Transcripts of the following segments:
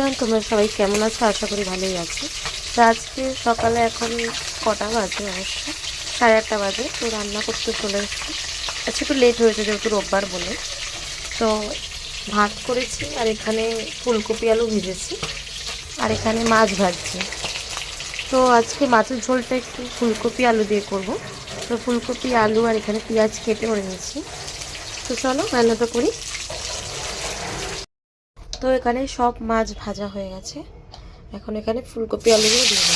Everyone, তোমরা সবাই কেমন আছো? আশা করি ভালোই আছো। তো আজকে সকালে এখন কটা বাজে, অবশ্য 8:30 বাজে। তো রান্না করতে চলে এসেছি। আজকে একটু লেট হয়েছে যেহেতু রোববার বলে। তো ভাত করেছি, আর এখানে ফুলকপি আলু ভেজেছি, আর এখানে মাছ ভাজছি। তো আজকে মাছের ঝোলটা একটু ফুলকপি আলু দিয়ে করব। তো ফুলকপি আলু আর এখানে পেঁয়াজ কেটে করে নিয়েছি। তো চলো রান্নাটা করি। তো এখানে সব মাছ ভাজা হয়ে গেছে, এখন এখানে ফুলকপি আলুগুলো দিয়ে দেবো।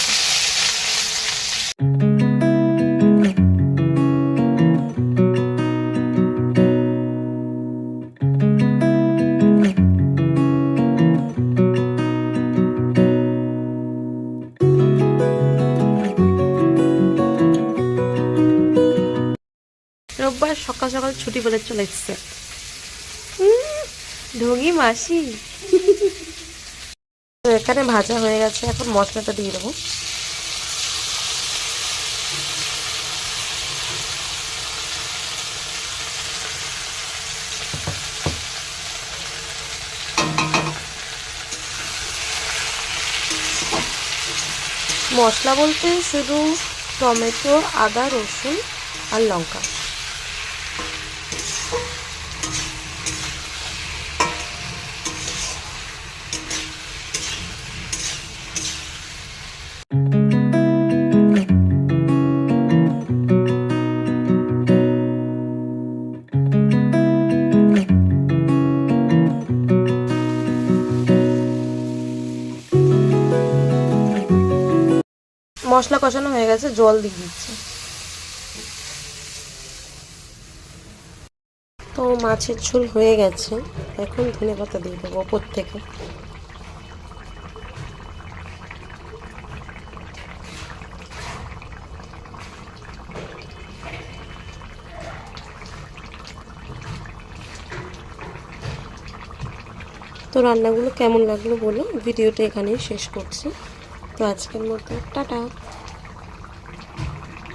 রোববার সকাল সকাল ছুটি বলে চলে এসছে ঢঙ্গি মাসি। তো এখানে ভাজা হয়ে গেছে, এখন মশলাটা দিয়ে দেবো। মশলা বলতে শুধু টমেটো, আদা, রসুন আর লঙ্কা। মশলা কষানো হয়ে গেছে, জল দিয়ে দিচ্ছি। তো মাছের ঝোল হয়ে গেছে, এখন ধনেপাতা দিয়ে দেবো ওপর থেকে। তো রান্নাগুলো কেমন লাগলো বলো। ভিডিওটা এখানেই শেষ করছি। তো আজকের মতো টাটা।